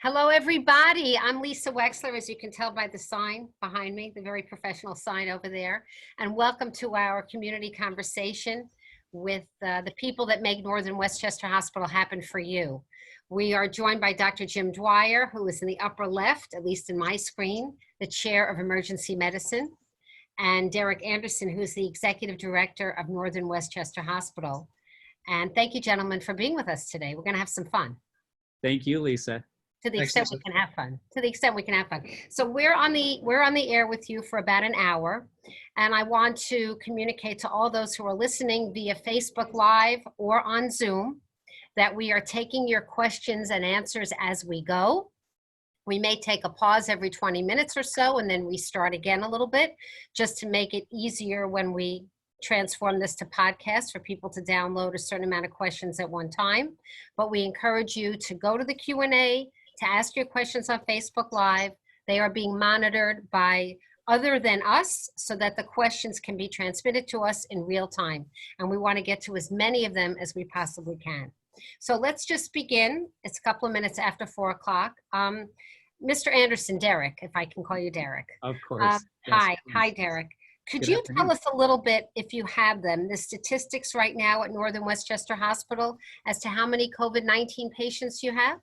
Hello, everybody. I'm Lisa Wexler, as you can tell by the sign behind me, the very professional sign over there. And welcome to our community conversation with the people that make Northern Westchester Hospital happen for you. We are joined by Dr. Jim Dwyer, who is in the upper left, at least in my screen, the chair of emergency medicine, and Derek Anderson, who's the executive director of Northern Westchester Hospital. And thank you, gentlemen, for being with us today. We're going to have some fun. Thank you, Lisa. To the extent we can have fun. To the extent we can have fun. So we're on the air with you for about an hour, and I want to communicate to all those who are listening via Facebook Live or on Zoom that we are taking your questions and answers as we go. We may take a pause every 20 minutes or so and then restart again a little bit, just to make it easier when we transform this to podcast for people to download a certain amount of questions at one time. But we encourage you to go to the Q&A, to ask your questions on Facebook Live. They are being monitored by other than us so that the questions can be transmitted to us in real time. And we want to get to as many of them as we possibly can. So let's just begin. It's a couple of minutes after 4 o'clock. Mr. Anderson, Derek, if I can call you Derek. Of course. Yes, hi, Derek. Could you tell us a little bit, if you have them, the statistics right now at Northern Westchester Hospital as to how many COVID-19 patients you have?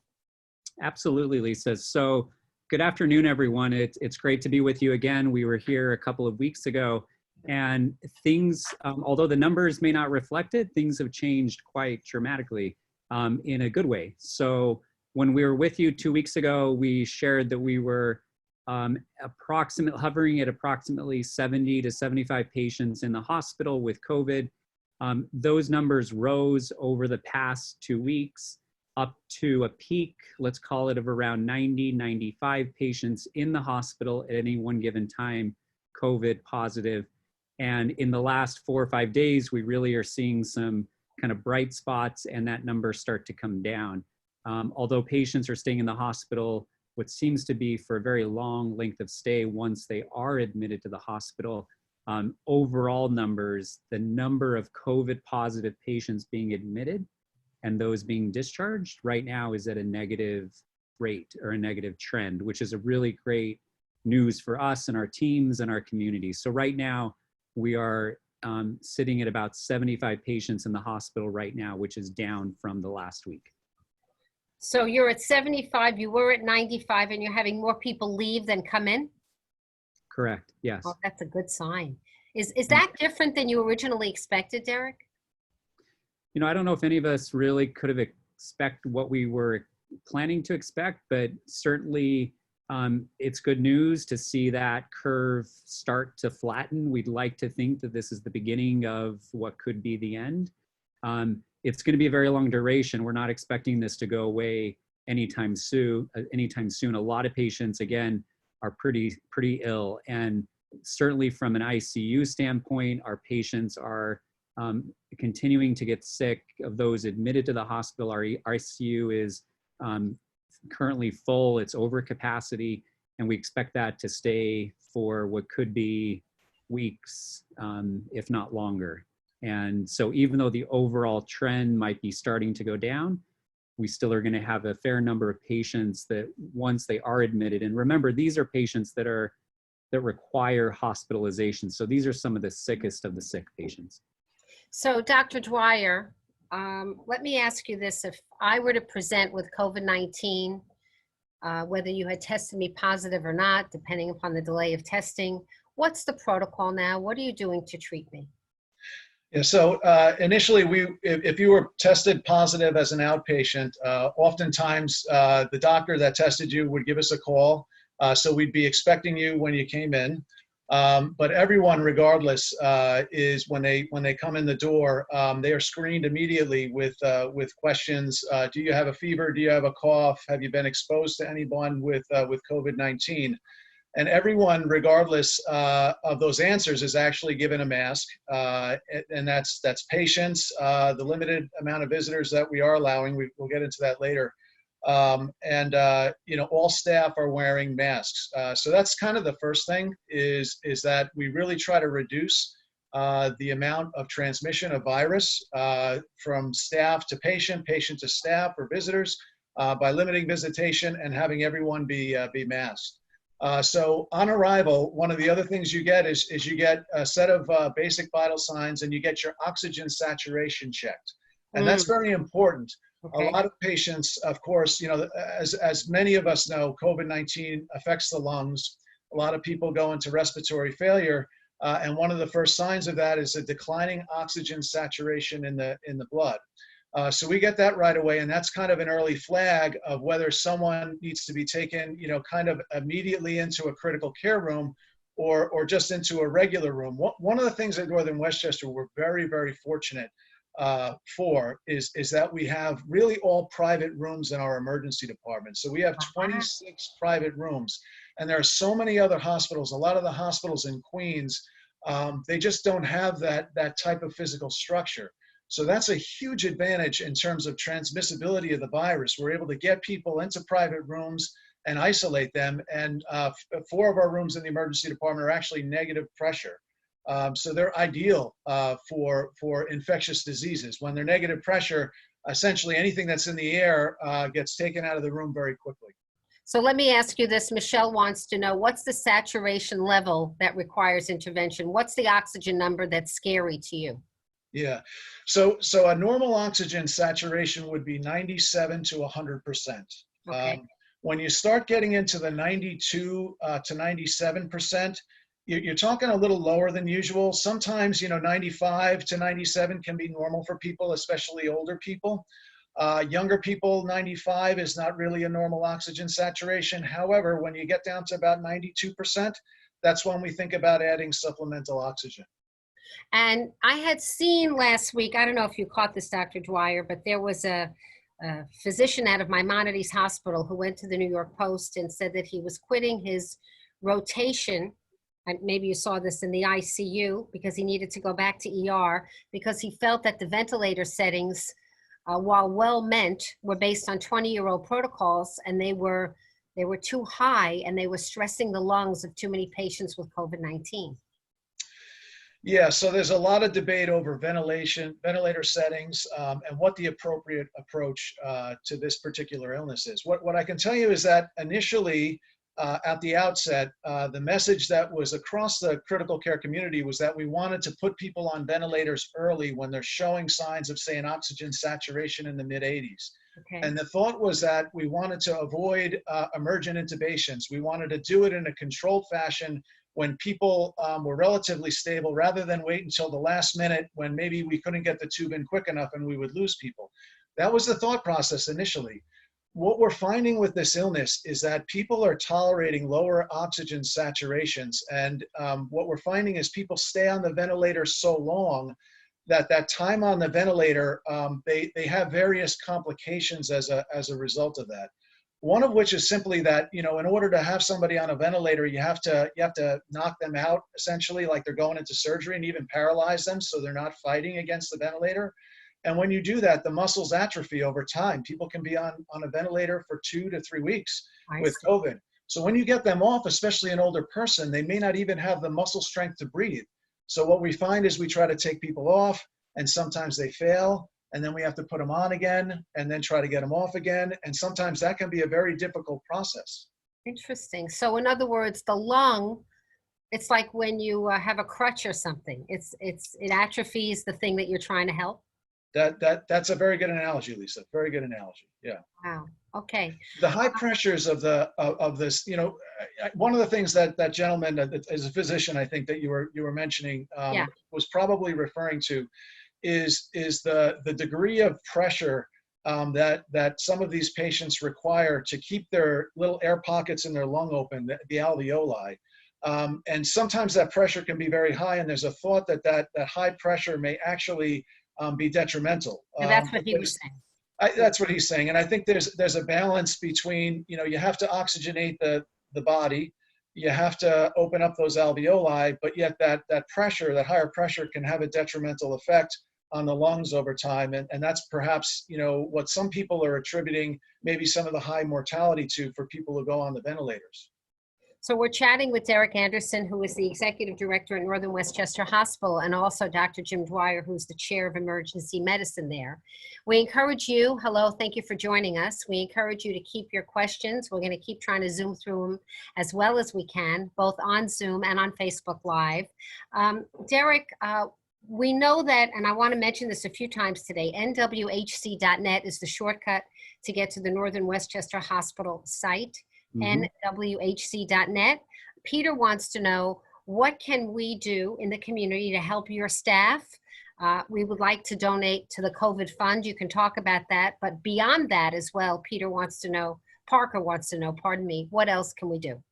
Absolutely, Lisa. So good afternoon, everyone. It's great to be with you again. We were here a couple of weeks ago, and things, although the numbers may not reflect it, things have changed quite dramatically in a good way. So when we were with you 2 weeks ago, we shared that we were hovering at approximately 70 to 75 patients in the hospital with COVID. Those numbers rose over the past 2 weeks up to a peak, let's call it, of around 90, 95 patients in the hospital at any one given time, COVID positive. And in the last 4 or 5 days, we really are seeing some kind of bright spots and that number start to come down. Although patients are staying in the hospital, what seems to be for a very long length of stay once they are admitted to the hospital, overall numbers, the number of COVID positive patients being admitted and those being discharged right now is at a negative rate or a negative trend, which is a really great news for us and our teams and our communities. So right now we are sitting at about 75 patients in the hospital right now, which is down from the last week. So you're at 75, you were at 95, and you're having more people leave than come in? Correct, yes. Oh, that's a good sign. Is that different than you originally expected, Derek? You know, I don't know if any of us really could have expected what we were planning to expect, but certainly it's good news to see that curve start to flatten. We'd like to think that this is the beginning of what could be the end. It's going to be a very long duration. We're not expecting this to go away anytime soon. A lot of patients, again, are pretty ill, and certainly from an ICU standpoint, our patients are continuing to get sick. Of those admitted to the hospital, our ICU is currently full. It's over capacity, and we expect that to stay for what could be weeks, if not longer. And so even though the overall trend might be starting to go down, we still are going to have a fair number of patients that once they are admitted, and remember, these are patients that require hospitalization. So these are some of the sickest of the sick patients. So Dr. Dwyer, let me ask you this. If I were to present with COVID-19, whether you had tested me positive or not, depending upon the delay of testing, what's the protocol now? What are you doing to treat me? Yeah, so initially, if you were tested positive as an outpatient, oftentimes the doctor that tested you would give us a call. So we'd be expecting you when you came in. But everyone, regardless, is when they come in the door, they are screened immediately with questions. Do you have a fever? Do you have a cough? Have you been exposed to anyone with COVID-19? And everyone, regardless of those answers, is actually given a mask, and that's patients. The limited amount of visitors that we are allowing, we'll get into that later. You know, all staff are wearing masks. So that's kind of the first thing is that we really try to reduce the amount of transmission of virus from staff to patient, patient to staff or visitors by limiting visitation and having everyone be masked. So on arrival, one of the other things you get is you get a set of basic vital signs, and you get your oxygen saturation checked. And that's very important. Okay. A lot of patients, of course, you know, as many of us know, COVID-19 affects the lungs. A lot of people go into respiratory failure. And one of the first signs of that is a declining oxygen saturation in the blood. So we get that right away, and that's kind of an early flag of whether someone needs to be taken, you know, kind of immediately into a critical care room or just into a regular room. One of the things at Northern Westchester we're very, very fortunate for is that we have really all private rooms in our emergency department. So we have 26 private rooms, and there are so many other hospitals. A lot of the hospitals in Queens, they just don't have that type of physical structure. So that's a huge advantage in terms of transmissibility of the virus. We're able to get people into private rooms and isolate them. And 4 of our rooms in the emergency department are actually negative pressure. So they're ideal for infectious diseases. When they're negative pressure, essentially anything that's in the air gets taken out of the room very quickly. So let me ask you this. Michelle wants to know, what's the saturation level that requires intervention? What's the oxygen number that's scary to you? Yeah, so a normal oxygen saturation would be 97 to 100%. Okay. When you start getting into the 92 to 97%, you're talking a little lower than usual. Sometimes, you know, 95 to 97 can be normal for people, especially older people. Younger people, 95 is not really a normal oxygen saturation. However, when you get down to about 92%, that's when we think about adding supplemental oxygen. And I had seen last week, I don't know if you caught this, Dr. Dwyer, but there was a physician out of Maimonides Hospital who went to the New York Post and said that he was quitting his rotation, and maybe you saw this, in the ICU, because he needed to go back to ER because he felt that the ventilator settings, while well meant, were based on 20-year-old protocols, and they were too high, and they were stressing the lungs of too many patients with COVID-19. Yeah, so there's a lot of debate over ventilator settings, and what the appropriate approach to this particular illness is. What I can tell you is that initially, at the outset, the message that was across the critical care community was that we wanted to put people on ventilators early when they're showing signs of, say, an oxygen saturation in the mid-80s. Okay. And the thought was that we wanted to avoid emergent intubations. We wanted to do it in a controlled fashion when people were relatively stable, rather than wait until the last minute when maybe we couldn't get the tube in quick enough and we would lose people. That was the thought process initially. What we're finding with this illness is that people are tolerating lower oxygen saturations. And what we're finding is people stay on the ventilator so long that time on the ventilator, they have various complications as a result of that. One of which is simply that, you know, in order to have somebody on a ventilator, you have to knock them out, essentially, like they're going into surgery, and even paralyze them so they're not fighting against the ventilator. And when you do that, the muscles atrophy over time. People can be on a ventilator for 2 to 3 weeks with COVID. So when you get them off, especially an older person, they may not even have the muscle strength to breathe. So what we find is we try to take people off, and sometimes they fail. And then we have to put them on again and then try to get them off again. And sometimes that can be a very difficult process. Interesting. So in other words, the lung, it's like when you have a crutch or something. It atrophies the thing that you're trying to help. That's a very good analogy, Lisa. Very good analogy. Yeah. Wow. Okay. The high pressures of this, you know, one of the things that gentleman, as a physician, I think that you were mentioning, was probably referring to is the degree of pressure that some of these patients require to keep their little air pockets in their lung open, the alveoli. And sometimes that pressure can be very high, and there's a thought that high pressure may actually be detrimental. And that's what he was saying. That's what he's saying. And I think there's a balance between, you know, you have to oxygenate the body, you have to open up those alveoli, but yet that pressure, that higher pressure, can have a detrimental effect on the lungs over time. And that's perhaps, you know, what some people are attributing maybe some of the high mortality to for people who go on the ventilators. So we're chatting with Derek Anderson, who is the Executive Director at Northern Westchester Hospital, and also Dr. Jim Dwyer, who's the Chair of Emergency Medicine there. We encourage you, hello, thank you for joining us. We encourage you to keep your questions. We're going to keep trying to Zoom through them as well as we can, both on Zoom and on Facebook Live. Derek, we know that, and I want to mention this a few times today, NWHC.net is the shortcut to get to the Northern Westchester Hospital site. NWHC.net. Peter wants to know, what can we do in the community to help your staff? We would like to donate to the COVID fund. You can talk about that. But beyond that as well, Peter wants to know, Parker wants to know, pardon me, what else can we do?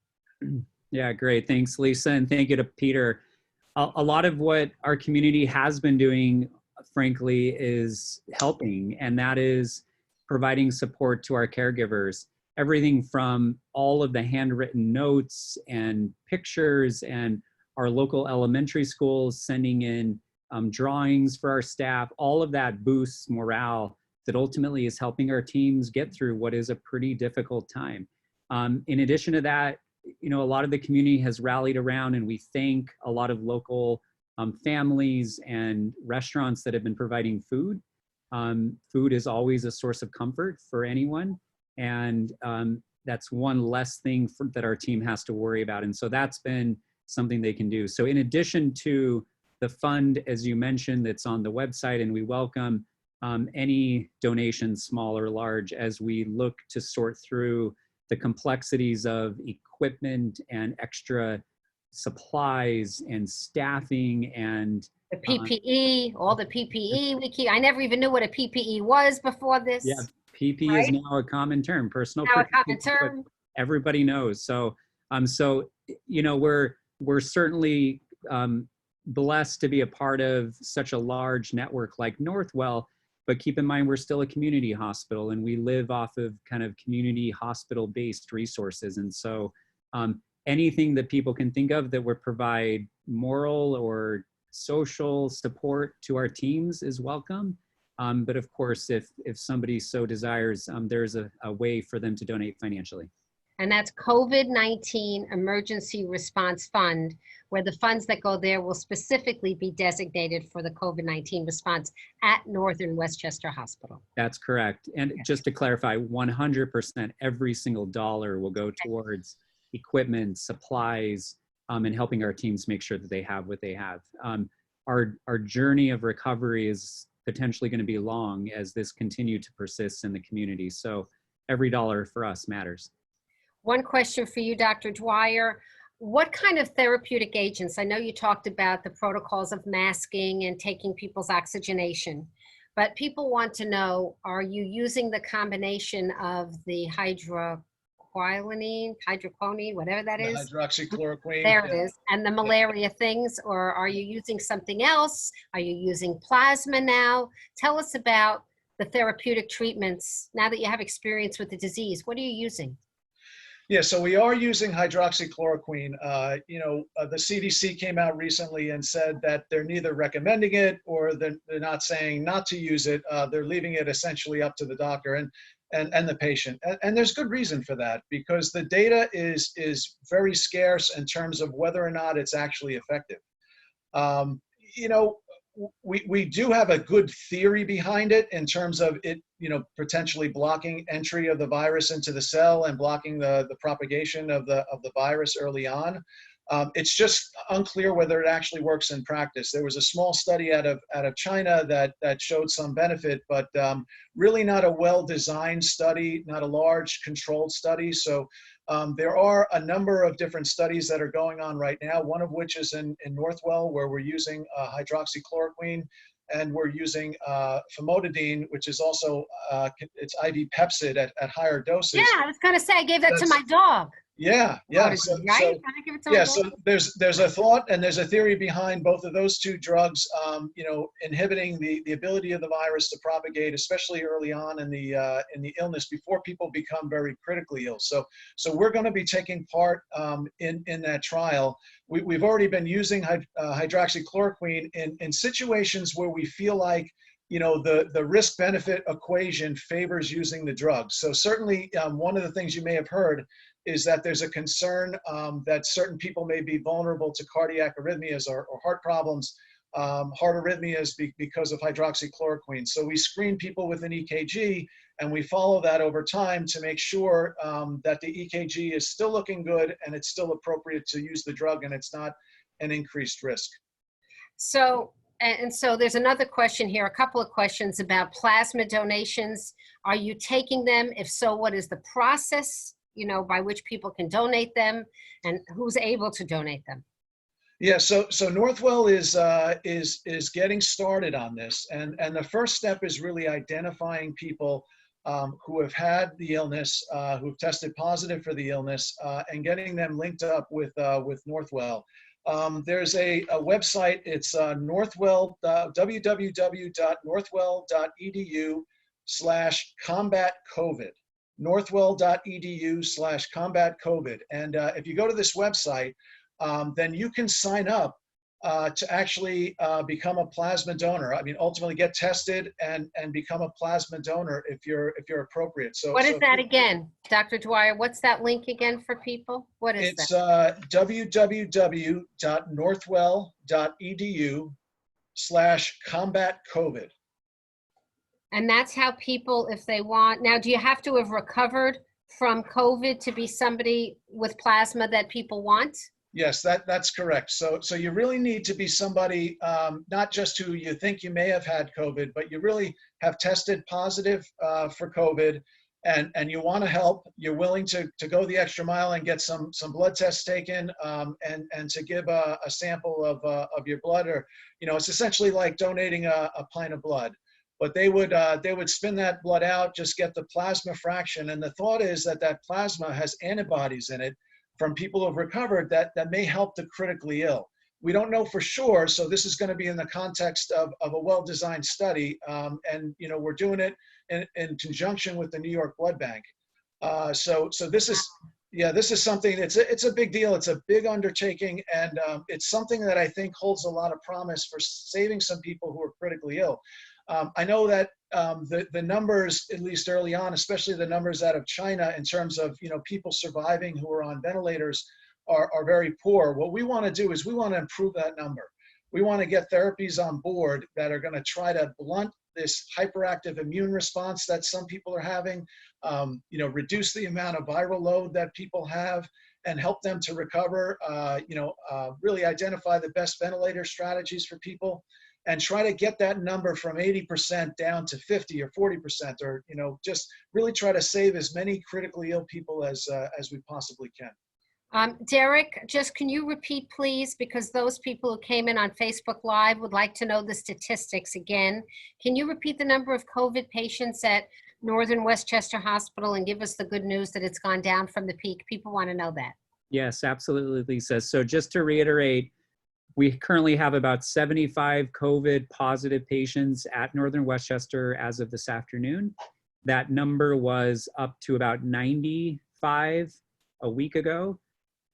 Yeah, great. Thanks, Lisa. And thank you to Peter. A lot of what our community has been doing, frankly, is helping, and that is providing support to our caregivers. Everything from all of the handwritten notes and pictures, and our local elementary schools sending in drawings for our staff, all of that boosts morale that ultimately is helping our teams get through what is a pretty difficult time. In addition to that, you know, a lot of the community has rallied around, and we thank a lot of local families and restaurants that have been providing food. Food is always a source of comfort for anyone. And that's one less thing that our team has to worry about. And so that's been something they can do. So in addition to the fund, as you mentioned, that's on the website, and we welcome any donations, small or large, as we look to sort through the complexities of equipment and extra supplies and staffing and the PPE, all the PPE we keep. I never even knew what a PPE was before this. Yeah. PPE is now a common term, personal now protective a common term. Everybody knows. So, you know, we're certainly blessed to be a part of such a large network like Northwell, but keep in mind, we're still a community hospital, and we live off of kind of community hospital-based resources. And so anything that people can think of that would provide moral or social support to our teams is welcome. But of course, if somebody so desires, there's a way for them to donate financially. And that's COVID-19 Emergency Response Fund, where the funds that go there will specifically be designated for the COVID-19 response at Northern Westchester Hospital. That's correct. And just to clarify, 100%, every single dollar will go towards equipment, supplies, and helping our teams make sure that they have what they have. Our journey of recovery is potentially going to be long as this continues to persist in the community. So every dollar for us matters. One question for you, Dr. Dwyer. What kind of therapeutic agents? I know you talked about the protocols of masking and taking people's oxygenation, but people want to know, are you using the combination of the hydroquinone, whatever that is? Hydroxychloroquine. There it is. And the malaria things, or are you using something else? Are you using plasma now? Tell us about the therapeutic treatments now that you have experience with the disease. What are you using? Yeah, so we are using hydroxychloroquine. The CDC came out recently and said that they're neither recommending it or they're not saying not to use it. They're leaving it essentially up to the doctor and the patient. And there's good reason for that, because the data is very scarce in terms of whether or not it's actually effective. We do have a good theory behind it in terms of it, potentially blocking entry of the virus into the cell and blocking the propagation of the virus early on. It's just unclear whether it actually works in practice. There was a small study out of China that showed some benefit, but really not a well-designed study, not a large controlled study. So there are a number of different studies that are going on right now, one of which is in Northwell, where we're using hydroxychloroquine, and we're using famotidine, which is also, it's IV Pepcid at higher doses. Yeah, I was going to say, I gave that to my dog. Yeah. So there's a thought and there's a theory behind both of those two drugs, inhibiting the ability of the virus to propagate, especially early on in the illness before people become very critically ill. So we're going to be taking part in that trial. We've already been using hydroxychloroquine in situations where we feel like the risk-benefit equation favors using the drug. So certainly one of the things you may have heard is that there's a concern that certain people may be vulnerable to cardiac arrhythmias or heart problems, heart arrhythmias because of hydroxychloroquine. So we screen people with an EKG, and we follow that over time to make sure that the EKG is still looking good and it's still appropriate to use the drug and it's not an increased risk. So, and so there's another question here, a couple of questions about plasma donations. Are you taking them? If so, what is the process, by which people can donate them, and who's able to donate them? Yeah, so Northwell is getting started on this, and the first step is really identifying people who have had the illness, who've tested positive for the illness, and getting them linked up with Northwell. There's a website. It's Northwell, www.northwell.edu/combat-COVID. Northwell.edu/combat-COVID. And if you go to this website, then you can sign up to actually become a plasma donor. I mean, ultimately get tested and become a plasma donor if you're appropriate. So what is that again, Dr. Dwyer? What's that link again for people? What is it's that? www.northwell.edu/combat-COVID. And that's how people, if they want, now do you have to have recovered from COVID to be somebody with plasma that people want? Yes, that's correct. So you really need to be somebody, not just who you think you may have had COVID, but you really have tested positive for COVID, and you want to help. You're willing to go the extra mile and get some blood tests taken, and to give a sample of your blood, or it's essentially like donating a pint of blood. But they would spin that blood out, just get the plasma fraction, and the thought is that plasma has antibodies in it from people who have recovered that may help the critically ill. We don't know for sure, so this is going to be in the context of a well-designed study, and we're doing it in conjunction with the New York Blood Bank. So this is something. It's a big deal. It's a big undertaking, and it's something that I think holds a lot of promise for saving some people who are critically ill. I know that the numbers, at least early on, especially the numbers out of China in terms of people surviving who are on ventilators, are very poor. What we want to do is we want to improve that number. We want to get therapies on board that are going to try to blunt this hyperactive immune response that some people are having, reduce the amount of viral load that people have, and help them to recover. Really identify the best ventilator strategies for people, and try to get that number from 80% down to 50 or 40%, or just really try to save as many critically ill people as we possibly can. Derek, just can you repeat, please, because those people who came in on Facebook Live would like to know the statistics again. Can you repeat the number of COVID patients at Northern Westchester Hospital and give us the good news that it's gone down from the peak? People want to know that. Yes, absolutely, Lisa. So just to reiterate, we currently have about 75 COVID positive patients at Northern Westchester as of this afternoon. That number was up to about 95 a week ago,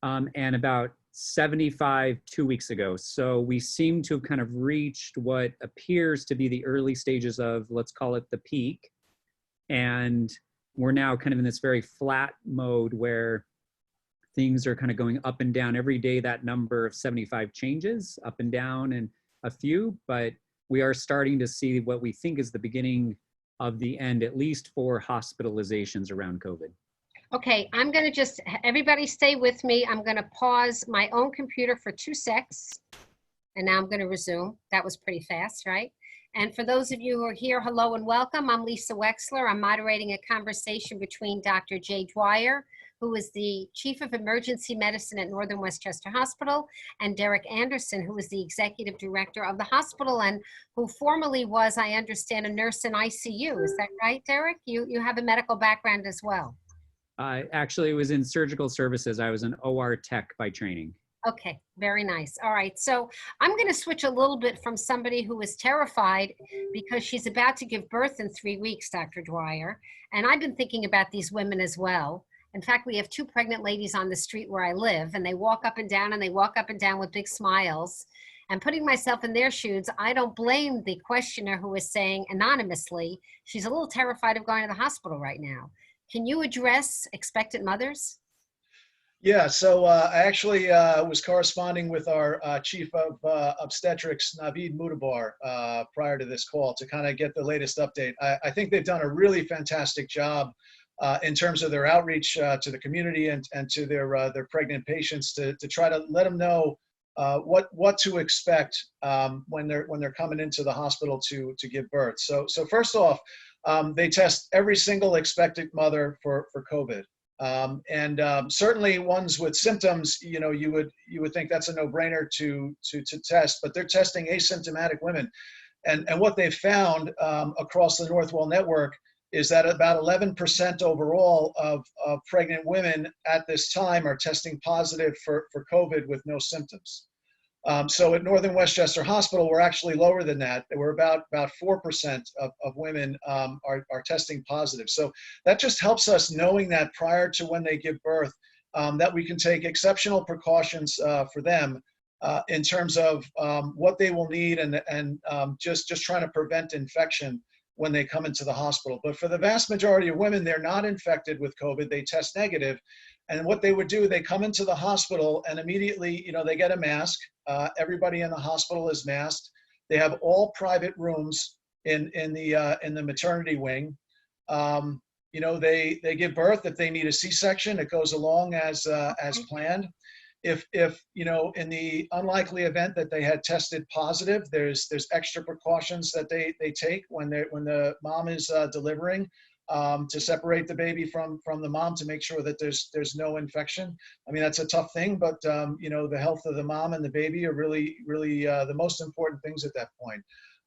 and about 75 2 weeks ago. So we seem to have kind of reached what appears to be the early stages of, let's call it the peak. And we're now kind of in this very flat mode where things are kind of going up and down. Every day that number of 75 changes up and down and a few, but we are starting to see what we think is the beginning of the end, at least for hospitalizations around COVID. Okay, I'm going to just, everybody stay with me. I'm going to pause my own computer for 2 seconds, and now I'm going to resume. That was pretty fast, right? And for those of you who are here, hello and welcome. I'm Lisa Wexler. I'm moderating a conversation between Dr. Jay Dwyer, who is the Chief of Emergency Medicine at Northern Westchester Hospital, and Derek Anderson, who is the Executive Director of the hospital and who formerly was, I understand, a nurse in ICU. Is that right, Derek? You have a medical background as well. Actually, it was in surgical services. I was an OR tech by training. Okay, very nice. All right, so I'm going to switch a little bit from somebody who is terrified because she's about to give birth in 3 weeks, Dr. Dwyer, and I've been thinking about these women as well. In fact, we have 2 pregnant ladies on the street where I live, and they walk up and down, and they walk up and down with big smiles. And putting myself in their shoes, I don't blame the questioner who is saying anonymously, she's a little terrified of going to the hospital right now. Can you address expectant mothers? Yeah, so I actually was corresponding with our chief of obstetrics, Naveed Mudabar, prior to this call to kind of get the latest update. I think they've done a really fantastic job in terms of their outreach to the community and to their pregnant patients to try to let them know what to expect when they're coming into the hospital to give birth. So first off, they test every single expectant mother for COVID. Certainly ones with symptoms, you would think that's a no-brainer to test, but they're testing asymptomatic women. And what they've found across the Northwell network is that about 11% overall of pregnant women at this time are testing positive for COVID with no symptoms. So at Northern Westchester Hospital, we're actually lower than that. We're about 4% of women are testing positive. So that just helps us knowing that prior to when they give birth, that we can take exceptional precautions for them in terms of what they will need and just trying to prevent infection when they come into the hospital. But for the vast majority of women, they're not infected with COVID. They test negative. And what they would do, they come into the hospital and immediately, they get a mask. Everybody in the hospital is masked. They have all private rooms in the maternity wing. They give birth. If they need a C-section, it goes along as planned. If in the unlikely event that they had tested positive, there's extra precautions that they take when the mom is delivering. To separate the baby from the mom to make sure that there's no infection. I mean, that's a tough thing, but the health of the mom and the baby are really the most important things at that point.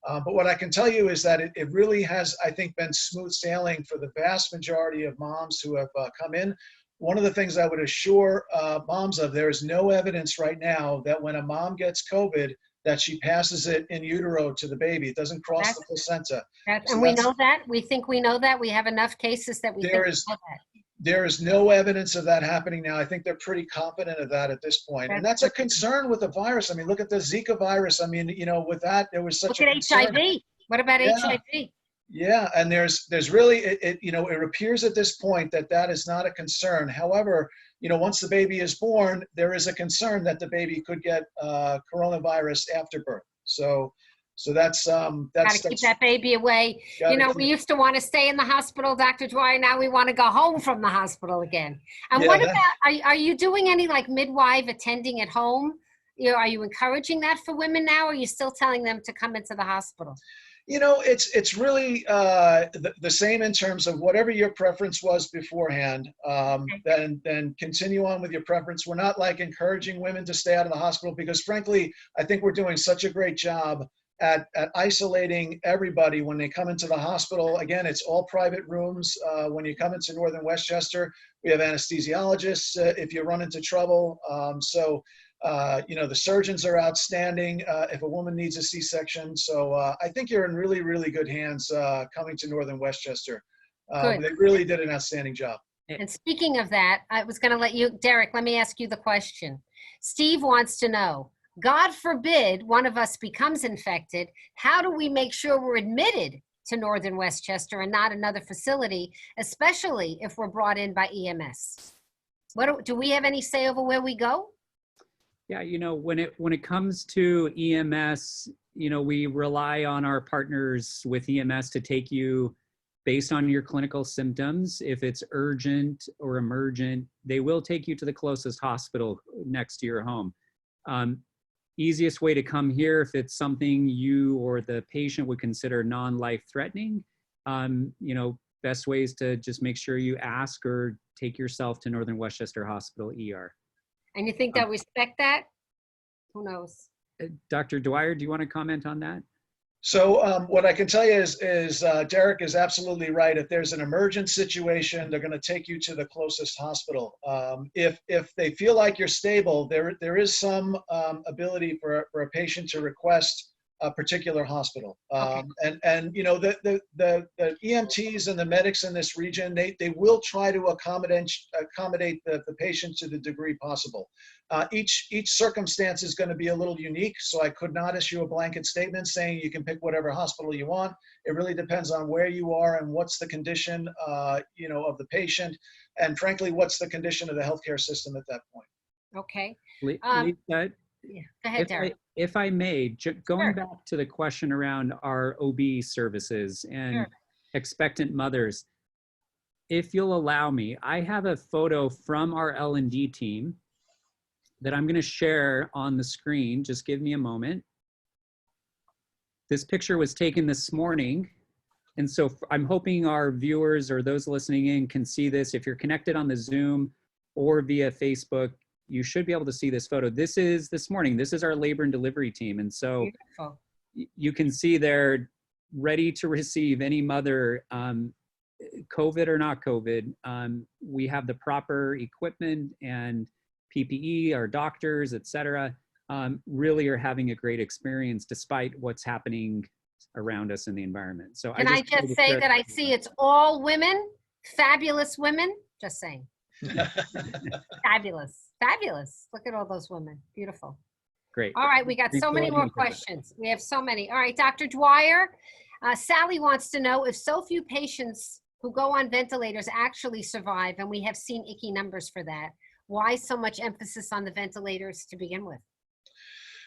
But what I can tell you is that it really has, I think, been smooth sailing for the vast majority of moms who have come in. One of the things I would assure moms of, there is no evidence right now that when a mom gets COVID, that she passes it in utero to the baby. It doesn't cross the placenta. And we know that. We think we know that. We have enough cases that we think we know that. There is no evidence of that happening now. I think they're pretty confident of that at this point. And that's a concern with the virus. I mean, look at the Zika virus. I mean, with that, there was such a concern. Look at HIV. What about HIV? Yeah, and there's really, it appears at this point that is not a concern. However, once the baby is born, there is a concern that the baby could get coronavirus after birth. So that's gotta keep that baby away. We used to want to stay in the hospital, Dr. Dwyer. Now we want to go home from the hospital again. And what about, are you doing any like midwife attending at home? Are you encouraging that for women now? Or are you still telling them to come into the hospital? It's really the same in terms of whatever your preference was beforehand, then continue on with your preference. We're not like encouraging women to stay out of the hospital because frankly, I think we're doing such a great job at isolating everybody when they come into the hospital. Again, it's all private rooms. When you come into Northern Westchester, we have anesthesiologists if you run into trouble. The surgeons are outstanding if a woman needs a C-section. So I think you're in really, really good hands coming to Northern Westchester. They really did an outstanding job. And speaking of that, I was going to let you, Derek, let me ask you the question. Steve wants to know, God forbid one of us becomes infected, how do we make sure we're admitted to Northern Westchester and not another facility, especially if we're brought in by EMS? Do we have any say over where we go? Yeah, when it comes to EMS, we rely on our partners with EMS to take you based on your clinical symptoms. If it's urgent or emergent, they will take you to the closest hospital next to your home. Easiest way to come here, if it's something you or the patient would consider non-life threatening, best ways to just make sure you ask or take yourself to Northern Westchester Hospital ER. And you think they'll respect that? Who knows? Dr. Dwyer, do you want to comment on that? So what I can tell you is Derek is absolutely right. If there's an emergent situation, they're going to take you to the closest hospital. If they feel like you're stable, there is some ability for a patient to request particular hospital. Okay. And you know, the EMTs and the medics in this region, they will try to accommodate the patient to the degree possible. Each circumstance is going to be a little unique, so I could not issue a blanket statement saying you can pick whatever hospital you want. It really depends on where you are and what's the condition, you know, of the patient, and frankly, what's the condition of the healthcare system at that point. Okay. Lisa, Yeah. Go ahead, Derek. if I may, going Sure. back to the question around our OB services and Sure. expectant mothers, if you'll allow me, I have a photo from our L&D team that I'm going to share on the screen. Just give me a moment. This picture was taken this morning. And so I'm hoping our viewers or those listening in can see this. If you're connected on the Zoom or via Facebook, you should be able to see this photo. This is this morning. This is our labor and delivery team. And so Beautiful. you can see they're ready to receive any mother, COVID or not COVID. We have the proper equipment and PPE, our doctors, et cetera, really are having a great experience despite what's happening around us in the environment. So Can I just say that I see it's all women, fabulous women, just saying. Fabulous, fabulous. Look at all those women, beautiful. Great. All right, we got so many more questions. We have so many. All right, Dr. Dwyer, Sally wants to know if so few patients who go on ventilators actually survive, and we have seen icky numbers for that. Why so much emphasis on the ventilators to begin with?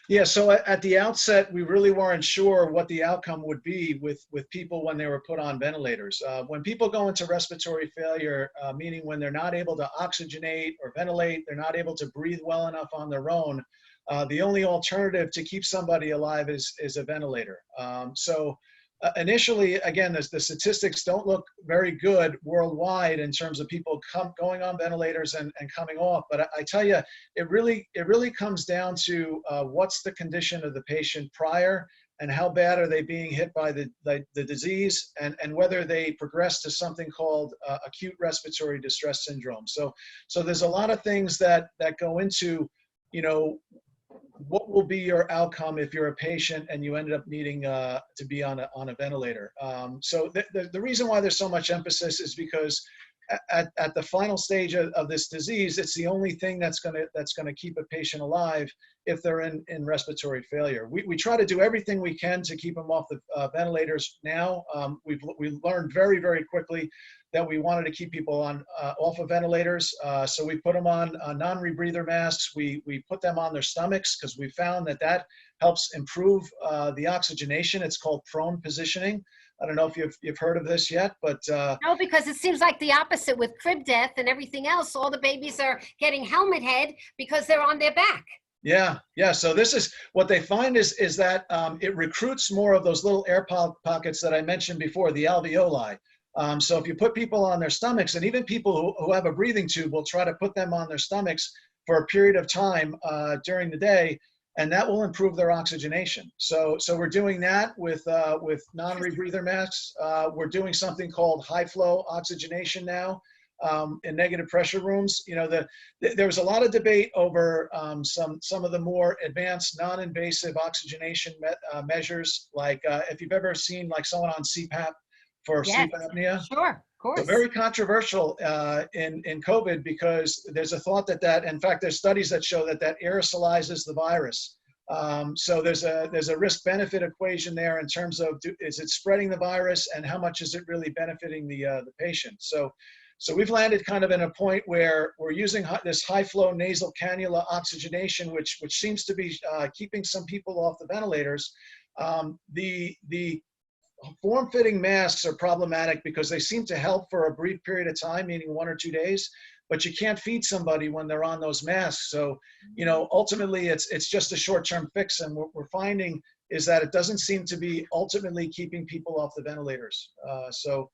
Yeah, so at the outset, we really weren't sure what the outcome would be with people when they were put on ventilators. When people go into respiratory failure, meaning when they're not able to oxygenate or ventilate, they're not able to breathe well enough on their own, the only alternative to keep somebody alive is a ventilator. Initially, again, the statistics don't look very good worldwide in terms of people going on ventilators and coming off. But I tell you, it really comes down to what's the condition of the patient prior and how bad are they being hit by the disease, and whether they progress to something called acute respiratory distress syndrome. So there's a lot of things that go into, you know, what will be your outcome if you're a patient and you ended up needing to be on a ventilator. So the reason why there's so much emphasis is because at the final stage of this disease, it's the only thing that's gonna keep a patient alive if they're in respiratory failure. We try to do everything we can to keep them off the ventilators now. We've learned very, very quickly that we wanted to keep people off of ventilators. So we put them on non-rebreather masks. We put them on their stomachs because we found that helps improve the oxygenation. It's called prone positioning. I don't know if you've heard of this yet, but no, because it seems like the opposite with crib death and everything else. All the babies are getting helmet head because they're on their back. Yeah. So this is what they find is that it recruits more of those little air pockets that I mentioned before, the alveoli. So if you put people on their stomachs, and even people who have a breathing tube will try to put them on their stomachs for a period of time during the day, and that will improve their oxygenation. So we're doing that with non-rebreather masks. We're doing something called high flow oxygenation now in negative pressure rooms. You know, there was a lot of debate over some of the more advanced non-invasive oxygenation measures, like if you've ever seen like someone on CPAP for sleep apnea. Sure, of course. So very controversial in COVID, because there's a thought that in fact, there's studies that show that aerosolizes the virus. So there's a risk-benefit equation there in terms of is it spreading the virus and how much is it really benefiting the patient. So we've landed kind of in a point where we're using this high-flow nasal cannula oxygenation, which seems to be keeping some people off the ventilators. The form-fitting masks are problematic because they seem to help for a brief period of time, meaning 1 or 2 days, but you can't feed somebody when they're on those masks. So, you know, ultimately it's just a short-term fix. And what we're finding is that it doesn't seem to be ultimately keeping people off the ventilators. So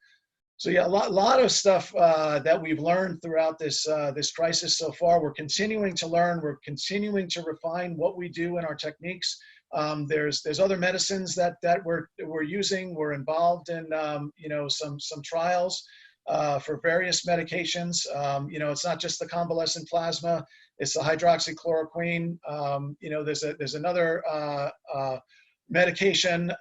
yeah, a lot of stuff that we've learned throughout this crisis so far. We're continuing to learn. We're continuing to refine what we do in our techniques. There's other medicines that we're using. We're involved in you know, some trials for various medications. You know, it's not just the convalescent plasma; it's the hydroxychloroquine. You know, there's another medication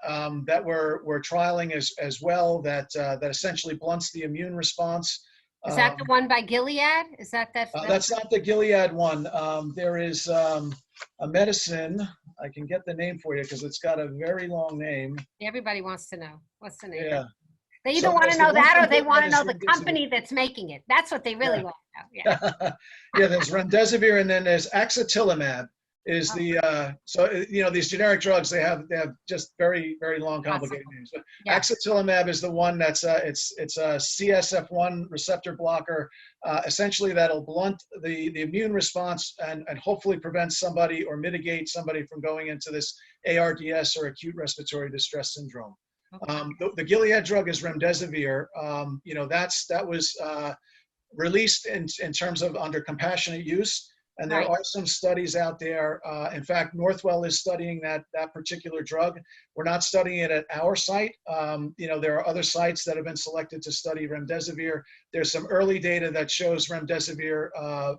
that we're trialing as well that essentially blunts the immune response. Is that the one by Gilead? Is that? That's not the Gilead one. There is a medicine. I can get the name for you because it's got a very long name. Everybody wants to know. What's the name? Yeah. They either So want there's to know the one that or from they want to Gilead know is the company that's making it. That's what they really want to know. Yeah. Yeah, there's remdesivir, and then there's axatilimab. Is the so these generic drugs they have just very long complicated names. But Yeah. axatilimab is the one that's it's a CSF1 receptor blocker, essentially that'll blunt the immune response and hopefully prevent somebody or mitigate somebody from going into this ARDS or acute respiratory distress syndrome. Okay. The Gilead drug is remdesivir. That was released in terms of under compassionate use. And there Right. are some studies out there. In fact, Northwell is studying that particular drug. We're not studying it at our site. There are other sites that have been selected to study remdesivir. There's some early data that shows remdesivir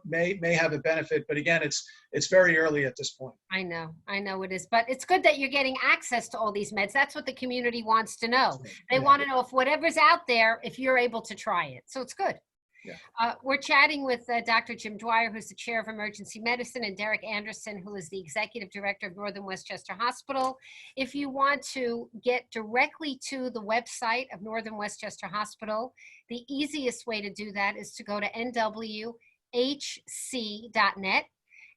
may have a benefit, but again, it's very early at this point. I know it is, but it's good that you're getting access to all these meds. That's what the community wants to know. They want to know if whatever's out there, if you're able to try it. So it's good. Yeah. We're chatting with Dr. Jim Dwyer, who's the chair of emergency medicine, and Derek Anderson, who is the executive director of Northern Westchester Hospital. If you want to get directly to the website of Northern Westchester Hospital, the easiest way to do that is to go to nwhc.net,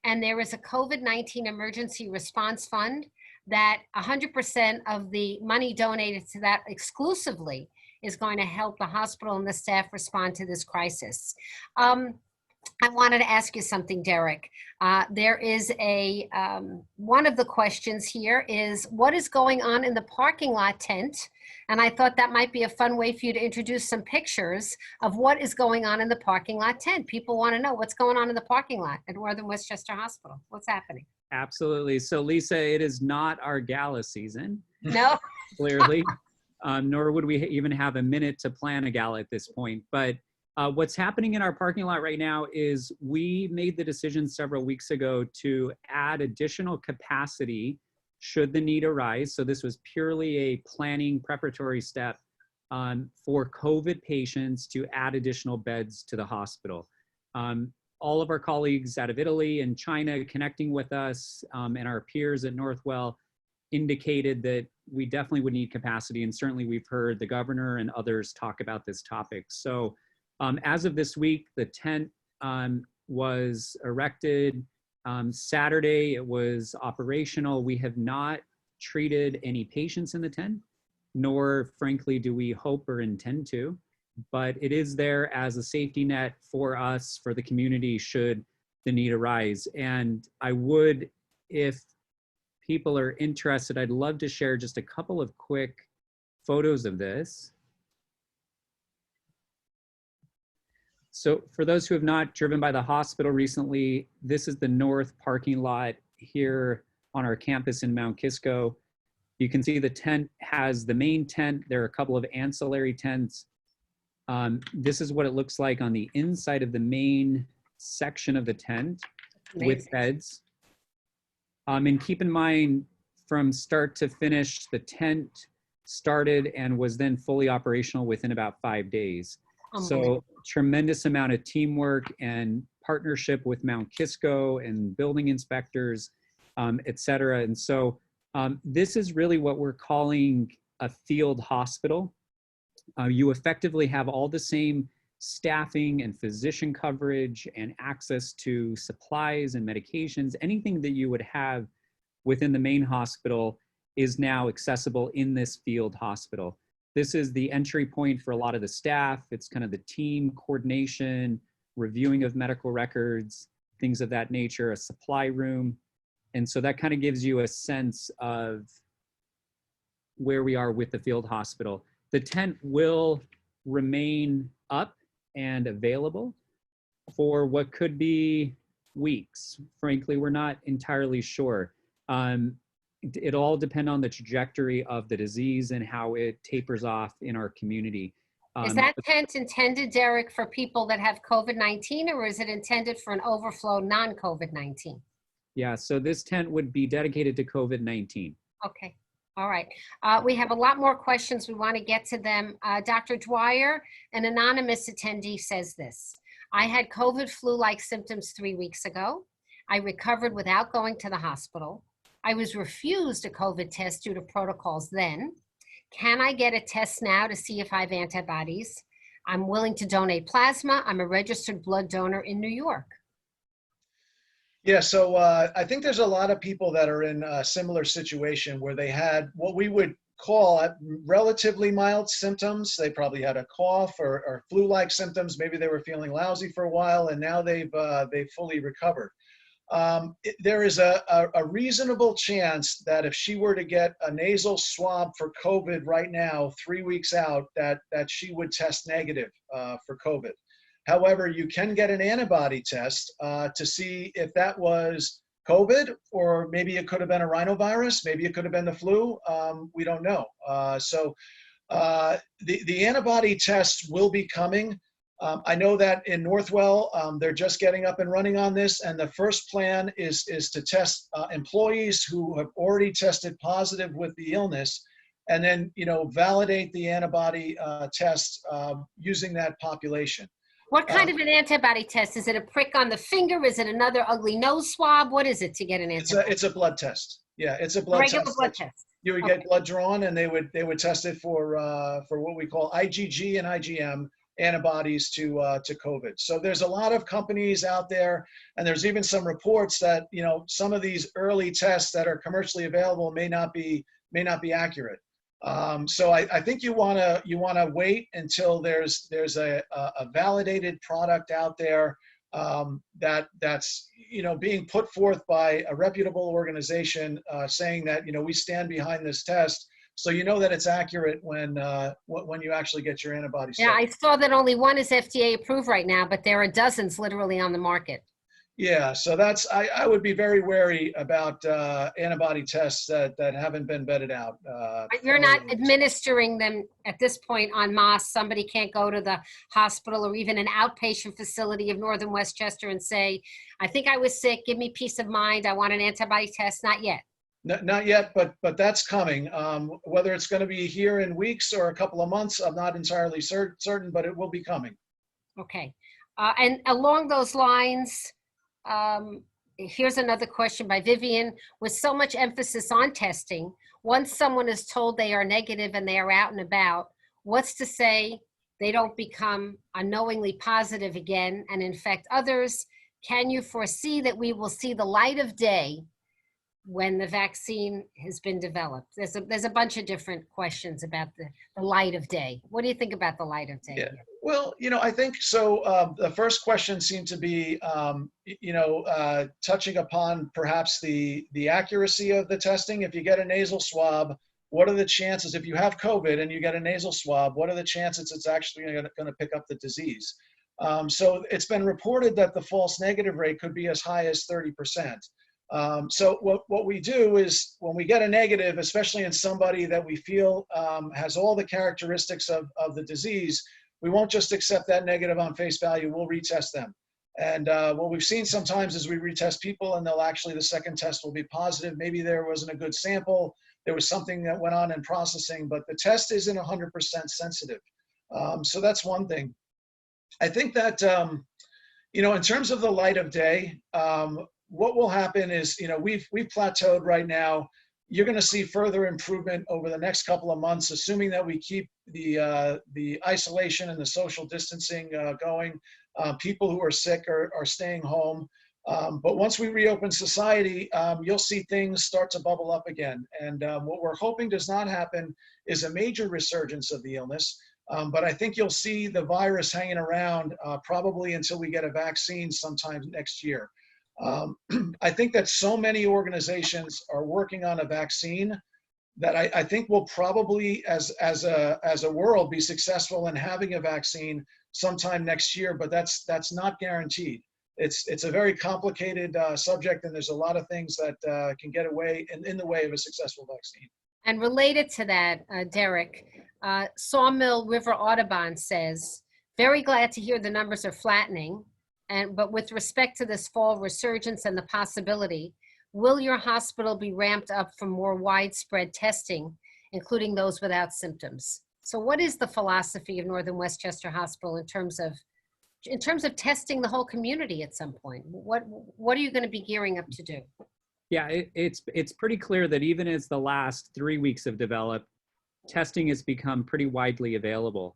and there is a COVID-19 emergency response fund that 100% of the money donated to that exclusively is going to help the hospital and the staff respond to this crisis. I wanted to ask you something, Derek. There is one of the questions here is, what is going on in the parking lot tent? And I thought that might be a fun way for you to introduce some pictures of what is going on in the parking lot tent. People want to know what's going on in the parking lot at Northern Westchester Hospital. What's happening? Absolutely. So Lisa, it is not our gala season. No? Clearly. Nor would we even have a minute to plan a gala at this point. But what's happening in our parking lot right now is we made the decision several weeks ago to add additional capacity should the need arise. So this was purely a planning preparatory step for COVID patients to add additional beds to the hospital. All of our colleagues out of Italy and China connecting with us and our peers at Northwell indicated that we definitely would need capacity, and certainly we've heard the governor and others talk about this topic. So as of this week, the tent was erected. Saturday, it was operational. We have not treated any patients in the tent, nor frankly do we hope or intend to, but it is there as a safety net for us, for the community, should the need arise. And I would, if people are interested, I'd love to share just a couple of quick photos of this. So for those who have not driven by the hospital recently, this is the north parking lot here on our campus in Mount Kisco. You can see the tent has the main tent. There are a couple of ancillary tents. This is what it looks like on the inside of the main section of the tent with beds. And keep in mind, from start to finish, the tent started and was then fully operational within about 5 days. So tremendous amount of teamwork and partnership with Mount Kisco and building inspectors, et cetera. And so this is really what we're calling a field hospital. You effectively have all the same staffing and physician coverage and access to supplies and medications. Anything that you would have within the main hospital is now accessible in this field hospital. This is the entry point for a lot of the staff. It's kind of the team coordination, reviewing of medical records, things of that nature, a supply room. And so that kind of gives you a sense of where we are with the field hospital. The tent will remain up and available for what could be weeks. Frankly, we're not entirely sure. It'll all depend on the trajectory of the disease and how it tapers off in our community. Is that tent intended, Derek, for people that have COVID-19, or is it intended for an overflow non-COVID-19? Yeah, so this tent would be dedicated to COVID-19. Okay. All right. We have a lot more questions. We want to get to them. Dr. Dwyer, an anonymous attendee says this. I had COVID flu-like symptoms 3 weeks ago. I recovered without going to the hospital. I was refused a COVID test due to protocols then. Can I get a test now to see if I have antibodies? I'm willing to donate plasma. I'm a registered blood donor in New York. Yeah, so I think there's a lot of people that are in a similar situation where they had what we would call relatively mild symptoms. They probably had a cough or flu-like symptoms. Maybe they were feeling lousy for a while, and now they've fully recovered. There is a reasonable chance that if she were to get a nasal swab for COVID right now, 3 weeks out, that she would test negative for COVID. However, you can get an antibody test to see if that was COVID, or maybe it could have been a rhinovirus, maybe it could have been the flu. We don't know. So the antibody tests will be coming. I know that in Northwell, they're just getting up and running on this, and the first plan is to test employees who have already tested positive with the illness, and then validate the antibody test using that population. What kind of an antibody test? Is it a prick on the finger? Is it another ugly nose swab? What is it to get an antibody? It's a blood test. Yeah, it's a blood regular test. Blood test. You would get blood drawn, and they would test it for what we call IgG and IgM antibodies to COVID. So there's a lot of companies out there, and there's even some reports that some of these early tests that are commercially available may not be accurate. So I think you want to wait until there's a validated product out there that's being put forth by a reputable organization saying that we stand behind this test, so that it's accurate when you actually get your antibodies. Yeah, I saw that only one is FDA approved right now, but there are dozens literally on the market. Yeah, so I would be very wary about antibody tests that haven't been vetted out. You're not administering them at this point en masse. Somebody can't go to the hospital or even an outpatient facility of Northern Westchester and say, I think I was sick, give me peace of mind, I want an antibody test. Not yet. Not yet, but that's coming. Whether it's going to be here in weeks or a couple of months, I'm not entirely certain, but it will be coming. Okay. And along those lines, here's another question by Vivian. With so much emphasis on testing, once someone is told they are negative and they are out and about, what's to say they don't become unknowingly positive again and infect others? Can you foresee that we will see the light of day when the vaccine has been developed? There's a bunch of different questions about the light of day. What do you think about the light of day? Yeah. Well, I think so. The first question seemed to be, touching upon perhaps the accuracy of the testing. If you get a nasal swab, what are the chances, if you have COVID and you get a nasal swab, what are the chances it's actually going to pick up the disease? So it's been reported that the false negative rate could be as high as 30%. So what we do is when we get a negative, especially in somebody that we feel has all the characteristics of the disease, we won't just accept that negative on face value, we'll retest them. And what we've seen sometimes is we retest people and the second test will be positive. Maybe there wasn't a good sample, there was something that went on in processing, but the test isn't 100% sensitive. So that's one thing. I think that, in terms of the light of day, what will happen is, we've plateaued right now. You're going to see further improvement over the next couple of months, assuming that we keep the isolation and the social distancing going. People who are sick are staying home. But once we reopen society, you'll see things start to bubble up again. And what we're hoping does not happen is a major resurgence of the illness. But I think you'll see the virus hanging around probably until we get a vaccine sometime next year. I think that so many organizations are working on a vaccine that I think we'll probably, as a world, be successful in having a vaccine sometime next year. But that's not guaranteed. It's a very complicated subject, and there's a lot of things that can get away in the way of a successful vaccine. And related to that, Derek, Sawmill River Audubon says, very glad to hear the numbers are flattening. But with respect to this fall resurgence and the possibility, will your hospital be ramped up for more widespread testing, including those without symptoms? So what is the philosophy of Northern Westchester Hospital in terms of testing the whole community at some point? What are you going to be gearing up to do? Yeah, it's pretty clear that even as the last 3 weeks have developed, testing has become pretty widely available.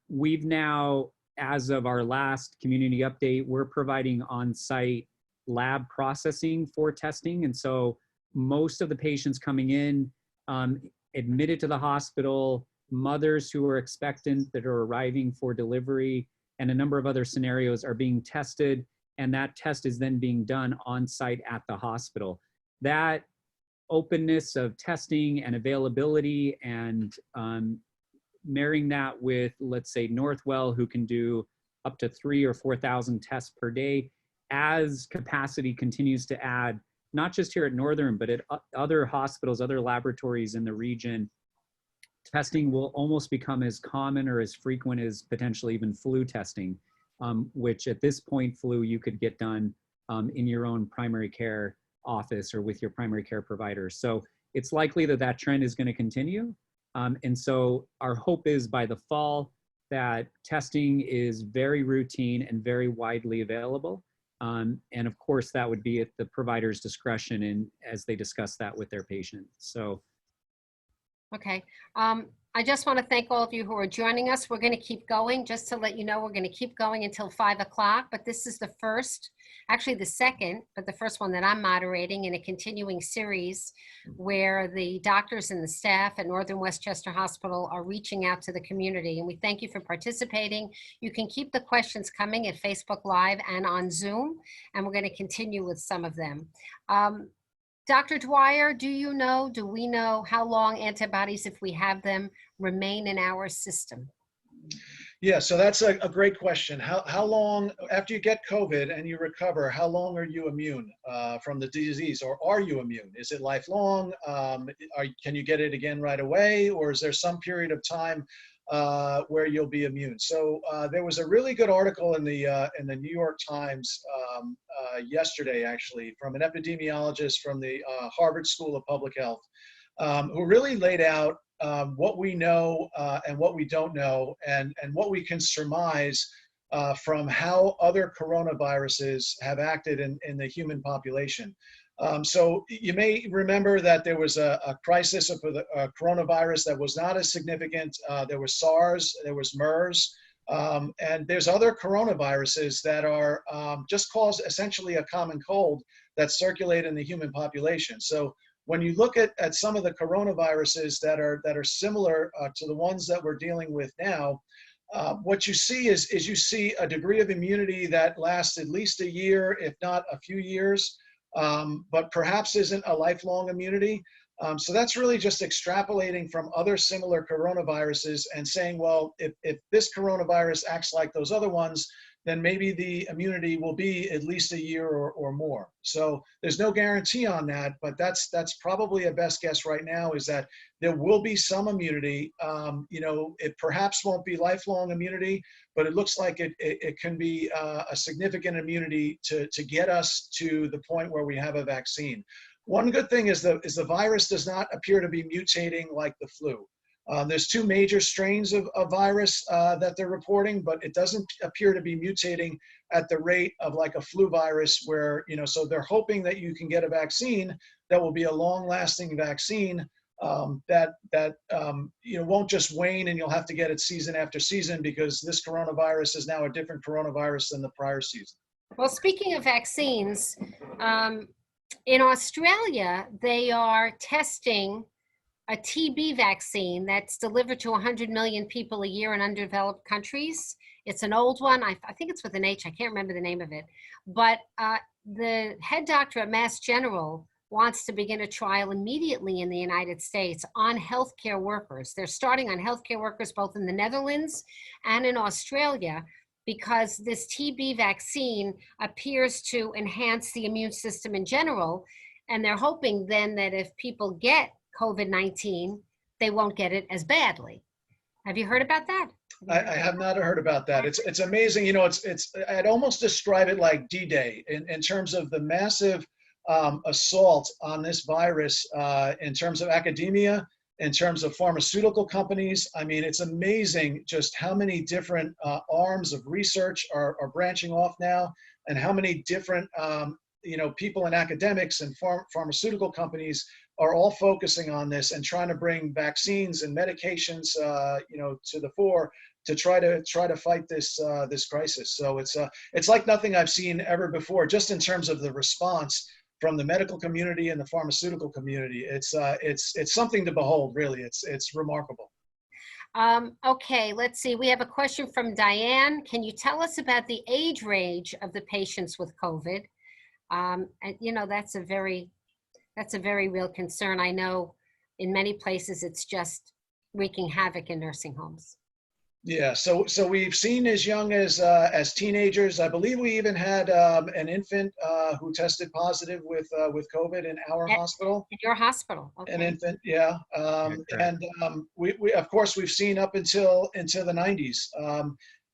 We've now, as of our last community update, we're providing on-site lab processing for testing. And so most of the patients coming in, admitted to the hospital, mothers who are expectant that are arriving for delivery, and a number of other scenarios are being tested, and that test is then being done on site at the hospital. That openness of testing and availability, and marrying that with, let's say, Northwell, who can do up to 3,000 or 4,000 tests per day, as capacity continues to add, not just here at Northern, but at other hospitals, other laboratories in the region, testing will almost become as common or as frequent as potentially even flu testing, which at this point, flu you could get done in your own primary care office or with your primary care provider. So it's likely that that trend is going to continue. And so our hope is by the fall that testing is very routine and very widely available. And of course, that would be at the provider's discretion and as they discuss that with their patients. So. Okay. I just want to thank all of you who are joining us. We're going to keep going. Just to let you know, we're going to keep going until 5 o'clock, but this is the first, actually the second, but the first one that I'm moderating in a continuing series where the doctors and the staff at Northern Westchester Hospital are reaching out to the community. And we thank you for participating. You can keep the questions coming at Facebook Live and on Zoom, and we're going to continue with some of them. Dr. Dwyer, do we know how long antibodies, if we have them, remain in our system? Yeah, so that's a great question. How long, after you get COVID and you recover, how long are you immune from the disease, or are you immune? Is it lifelong? Can you get it again right away, or is there some period of time where you'll be immune? So there was a really good article in the New York Times yesterday, actually, from an epidemiologist from the Harvard School of Public Health, who really laid out what we know and what we don't know, and what we can surmise from how other coronaviruses have acted in the human population. So you may remember that there was a crisis of a coronavirus that was not as significant. There was SARS, there was MERS, and there's other coronaviruses that are just cause essentially a common cold that circulate in the human population. So when you look at some of the coronaviruses that are similar to the ones that we're dealing with now, what you see is you see a degree of immunity that lasts at least a year, if not a few years, but perhaps isn't a lifelong immunity. So that's really just extrapolating from other similar coronaviruses and saying, well, if this coronavirus acts like those other ones, then maybe the immunity will be at least a year or more. So there's no guarantee on that, but that's probably a best guess right now, is that there will be some immunity. It perhaps won't be lifelong immunity, but it looks like it can be a significant immunity to get us to the point where we have a vaccine. One good thing is the virus does not appear to be mutating like the flu. There's two major strains of virus that they're reporting, but it doesn't appear to be mutating at the rate of like a flu virus where, so they're hoping that you can get a vaccine that will be a long-lasting vaccine that won't just wane and you'll have to get it season after season, because this coronavirus is now a different coronavirus than the prior season. Well, speaking of vaccines, in Australia, they are testing a TB vaccine that's delivered to 100 million people a year in underdeveloped countries. It's an old one. I think it's with an H. I can't remember the name of it. But the head doctor at Mass General wants to begin a trial immediately in the United States on healthcare workers. They're starting on healthcare workers both in the Netherlands and in Australia, because this TB vaccine appears to enhance the immune system in general. And they're hoping then that if people get COVID-19, they won't get it as badly. Have you heard about that? I have not heard about that. It's amazing. I'd almost describe it like D-Day in terms of the massive assault on this virus in terms of academia, in terms of pharmaceutical companies. I mean, it's amazing just how many different arms of research are branching off now, and how many different people in academics and pharmaceutical companies are all focusing on this and trying to bring vaccines and medications, to the fore to try to fight this crisis. So it's like nothing I've seen ever before, just in terms of the response from the medical community and the pharmaceutical community. It's something to behold, really. It's remarkable. Okay, let's see. We have a question from Diane. Can you tell us about the age range of the patients with COVID? And that's a very real concern. I know in many places it's just wreaking havoc in nursing homes. Yeah, so we've seen as young as teenagers. I believe we even had an infant who tested positive with COVID in our hospital. In your hospital, okay. An infant, yeah. We of course we've seen up until the 90s.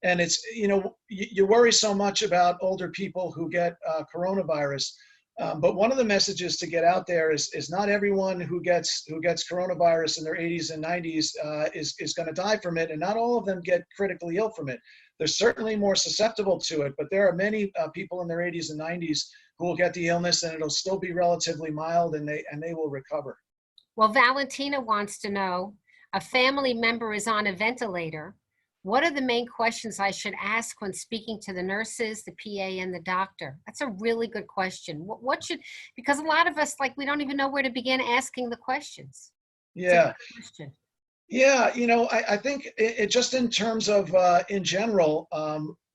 And it's, you worry so much about older people who get coronavirus. But one of the messages to get out there is not everyone who gets coronavirus in their 80s and 90s is going to die from it, and not all of them get critically ill from it. They're certainly more susceptible to it, but there are many people in their 80s and 90s who will get the illness, and it'll still be relatively mild, and they will recover. Well, Valentina wants to know, a family member is on a ventilator. What are the main questions I should ask when speaking to the nurses, the PA, and the doctor? That's a really good question. Because a lot of us, we don't even know where to begin asking the questions. Yeah. Yeah, I think it just in terms of, in general,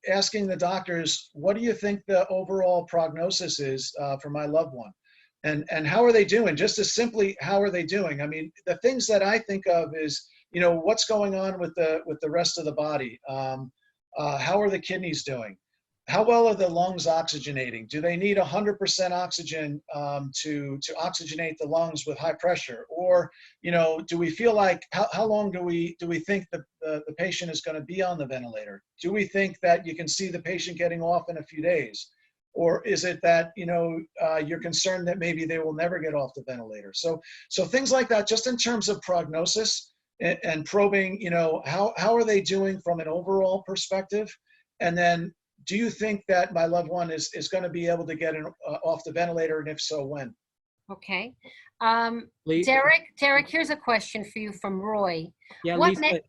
asking the doctors, what do you think the overall prognosis is for my loved one? And how are they doing? Just as simply, how are they doing? I mean, the things that I think of is, what's going on with the rest of the body? How are the kidneys doing? How well are the lungs oxygenating? Do they need 100% oxygen to oxygenate the lungs with high pressure? Or, do we feel like, how long do we think the patient is going to be on the ventilator? Do we think that you can see the patient getting off in a few days? Or is it that, you're concerned that maybe they will never get off the ventilator? So things like that, just in terms of prognosis and probing, how are they doing from an overall perspective? And then, do you think that my loved one is going to be able to get off the ventilator, and if so, when? Okay. Derek, here's a question for you from Roy. Yeah, Lisa, go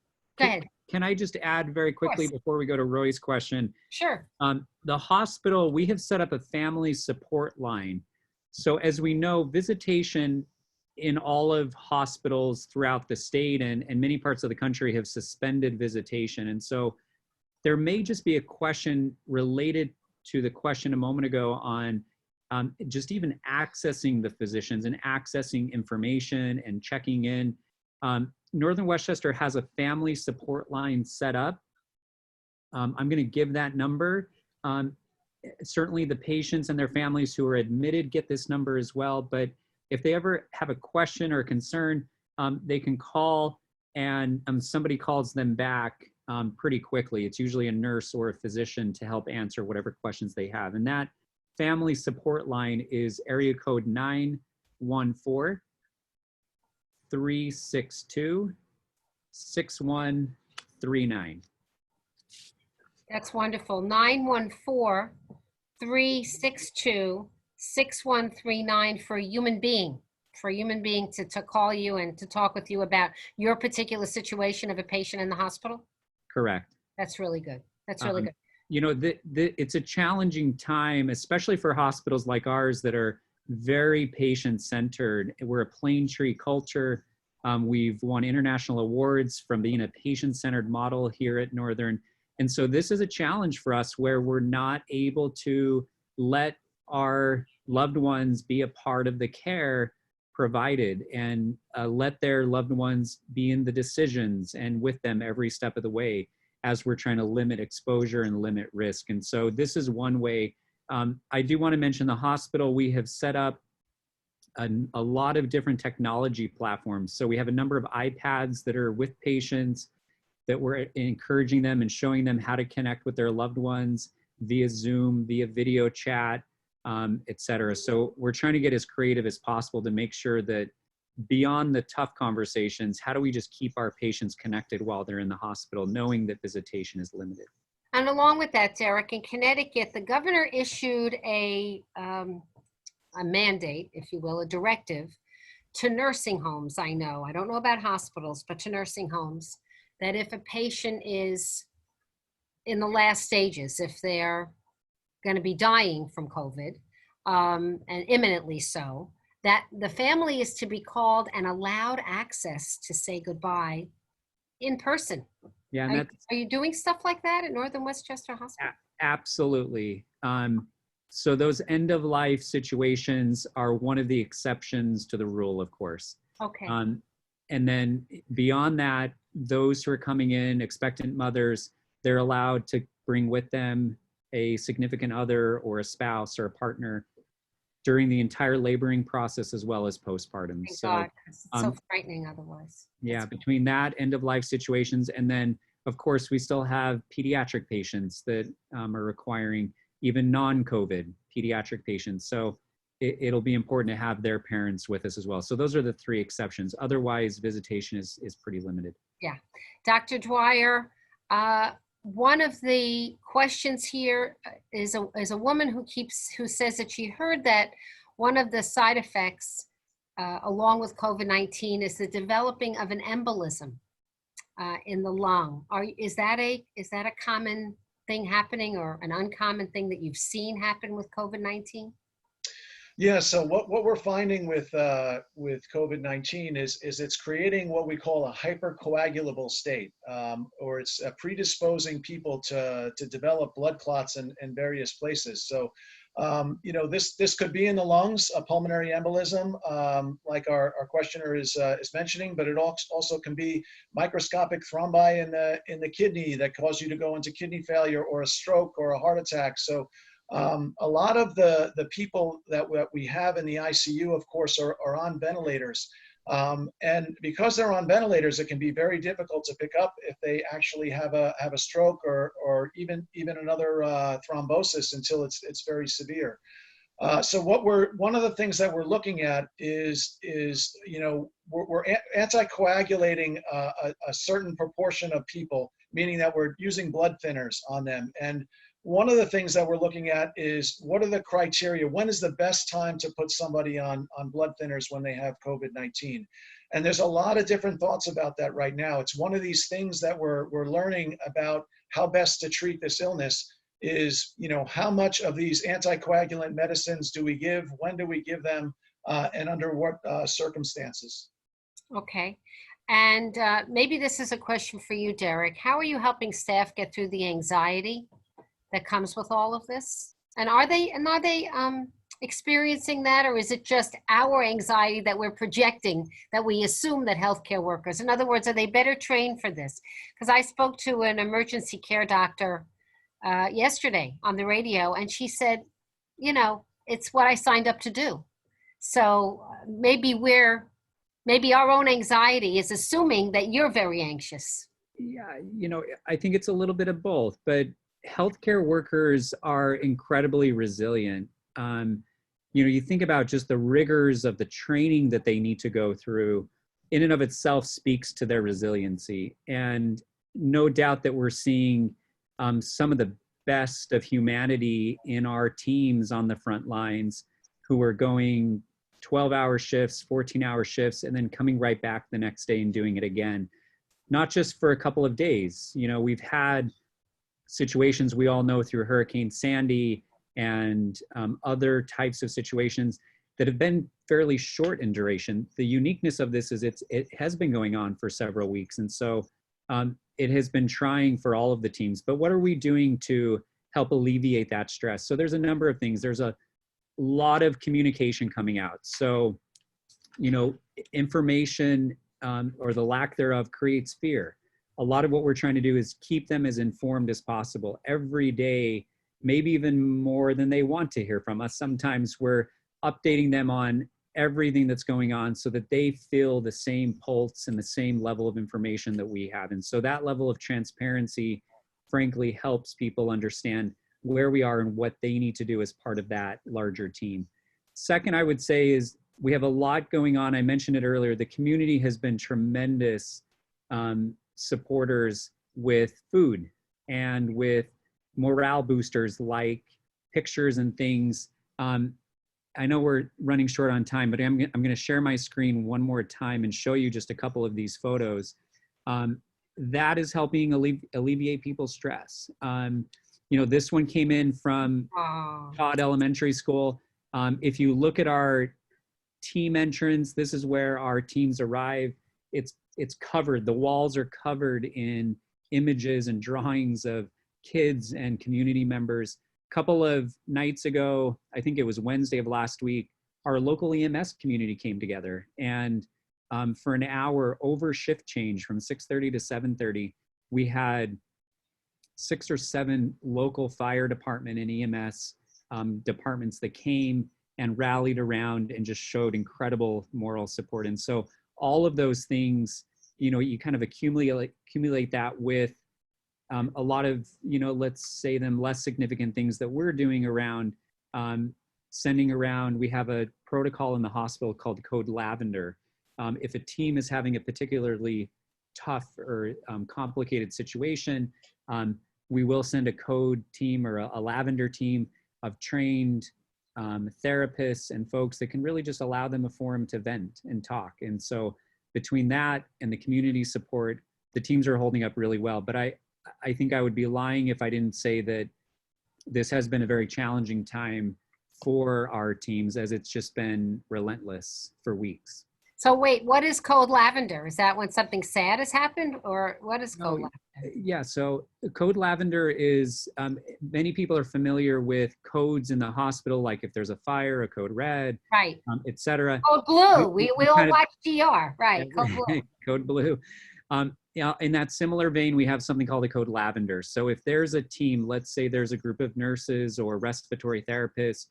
ahead. Can I just add very quickly before we go to Roy's question? Sure. The hospital, we have set up a family support line. So as we know, visitation in all of hospitals throughout the state and many parts of the country have suspended visitation. And so there may just be a question related to the question a moment ago on just even accessing the physicians and accessing information and checking in. Northern Westchester has a family support line set up. I'm going to give that number. Certainly the patients and their families who are admitted get this number as well, but if they ever have a question or a concern, they can call, and somebody calls them back pretty quickly. It's usually a nurse or a physician to help answer whatever questions they have. And that family support line is area code 914-362-6139. That's wonderful. 914-362-6139 for a human being. For a human being to call you and to talk with you about your particular situation of a patient in the hospital? Correct. That's really good. That's really good. It's a challenging time, especially for hospitals like ours that are very patient-centered. We're a plain tree culture. We've won international awards from being a patient-centered model here at Northern. And so this is a challenge for us where we're not able to let our loved ones be a part of the care provided and let their loved ones be in the decisions and with them every step of the way as we're trying to limit exposure and limit risk. And so this is one way. I do want to mention the hospital. We have set up a lot of different technology platforms. So we have a number of iPads that are with patients that we're encouraging them and showing them how to connect with their loved ones via Zoom, via video chat. et cetera. So we're trying to get as creative as possible to make sure that beyond the tough conversations, how do we just keep our patients connected while they're in the hospital, knowing that visitation is limited? And along with that, Derek, in Connecticut, the governor issued a mandate, if you will, a directive to nursing homes. I don't know about hospitals, but to nursing homes, that if a patient is in the last stages, if they're going to be dying from COVID, and imminently so, that the family is to be called and allowed access to say goodbye in person. Yeah, and Are you doing stuff like that at Northern Westchester Hospital? Absolutely. So those end of life situations are one of the exceptions to the rule, of course. Okay. And then beyond that, those who are coming in, expectant mothers, they're allowed to bring with them a significant other or a spouse or a partner during the entire laboring process as well as postpartum. Thank So, God, 'cause it's so frightening otherwise. yeah, between that end of life situations, and then of course we still have pediatric patients that are requiring even non-COVID pediatric patients. So it'll be important to have their parents with us as well. So those are the three exceptions. Otherwise, visitation is pretty limited. Yeah. Dr. Dwyer, one of the questions here is a woman who says that she heard that one of the side effects along with COVID-19 is the developing of an embolism in the lung. Is that a common thing happening, or an uncommon thing that you've seen happen with COVID-19? Yeah, so what we're finding with COVID-19 is it's creating what we call a hypercoagulable state, or it's predisposing people to develop blood clots in various places. So, this could be in the lungs, a pulmonary embolism, like our questioner is mentioning, but it also can be microscopic thrombi in the kidney that cause you to go into kidney failure or a stroke or a heart attack. So. A lot of the people that we have in the ICU, of course, are on ventilators. And because they're on ventilators, it can be very difficult to pick up if they actually have a stroke or even another thrombosis until it's very severe. So one of the things that we're looking at is we're anticoagulating a certain proportion of people, meaning that we're using blood thinners on them. And one of the things that we're looking at is what are the criteria? When is the best time to put somebody on blood thinners when they have COVID-19? And there's a lot of different thoughts about that right now. It's one of these things that we're learning about how best to treat this illness is, how much of these anticoagulant medicines do we give? When do we give them? And under what circumstances? Okay. And maybe this is a question for you, Derek. How are you helping staff get through the anxiety that comes with all of this? And are they experiencing that, or is it just our anxiety that we're projecting, that we assume that healthcare workers, in other words, are they better trained for this? Because I spoke to an emergency care doctor yesterday on the radio, and she said, it's what I signed up to do. So maybe our own anxiety is assuming that you're very anxious. Yeah, I think it's a little bit of both, but healthcare workers are incredibly resilient. You think about just the rigors of the training that they need to go through in and of itself speaks to their resiliency. And no doubt that we're seeing some of the best of humanity in our teams on the front lines who are going 12-hour shifts, 14-hour shifts, and then coming right back the next day and doing it again. Not just for a couple of days. We've had situations we all know through Hurricane Sandy and other types of situations that have been fairly short in duration. The uniqueness of this is it has been going on for several weeks. And so it has been trying for all of the teams. But what are we doing to help alleviate that stress? So there's a number of things. There's a lot of communication coming out. So, information or the lack thereof creates fear. A lot of what we're trying to do is keep them as informed as possible every day, maybe even more than they want to hear from us. Sometimes we're updating them on everything that's going on so that they feel the same pulse and the same level of information that we have. And so that level of transparency, frankly, helps people understand where we are and what they need to do as part of that larger team. Second, I would say is we have a lot going on. I mentioned it earlier. The community has been tremendous supporters with food and with morale boosters like pictures and things. I know we're running short on time, but I'm going to share my screen one more time and show you just a couple of these photos. That is helping alleviate people's stress. This one came in from Todd Elementary School. If you look at our team entrance, this is where our teams arrive. It's covered. The walls are covered in images and drawings of kids and community members. A couple of nights ago, I think it was Wednesday of last week, our local EMS community came together, and for an hour over shift change from 6:30 to 7:30, we had 6 or 7 local fire department and EMS departments that came and rallied around and just showed incredible moral support. And so all of those things, you kind of accumulate that with a lot of, let's say them less significant things that we're doing around sending around. We have a protocol in the hospital called Code Lavender. If a team is having a particularly tough or complicated situation, we will send a code team or a lavender team of trained therapists and folks that can really just allow them a forum to vent and talk. And so between that and the community support, the teams are holding up really well. But I think I would be lying if I didn't say that this has been a very challenging time for our teams, as it's just been relentless for weeks. So wait, what is Code Lavender? Is that when something sad has happened, or what is Code Lavender? Yeah, so Code Lavender is, many people are familiar with codes in the hospital, like if there's a fire, a code red, right, et cetera. Code Blue, we all watch DR, right, Code Blue. Code Blue. In that similar vein, we have something called a Code Lavender. So if there's a team, let's say there's a group of nurses or respiratory therapists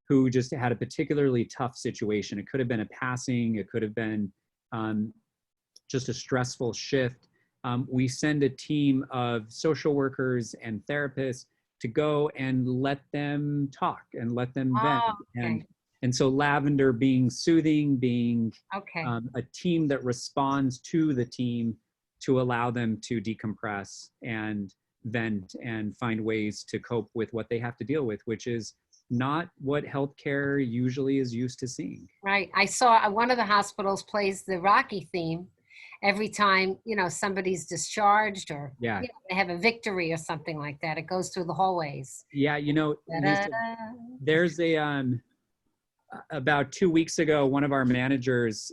who just had a particularly tough situation. It could have been a passing, it could have been just a stressful shift. We send a team of social workers and therapists to go and let them talk and let them vent. Okay. And so Lavender being soothing, being okay. A team that responds to the team to allow them to decompress and vent and find ways to cope with what they have to deal with, which is not what healthcare usually is used to seeing. Right. I saw one of the hospitals plays the Rocky theme every time, somebody's discharged or they have a victory or something like that. It goes through the hallways. Yeah, Lisa, there's about 2 weeks ago, one of our managers,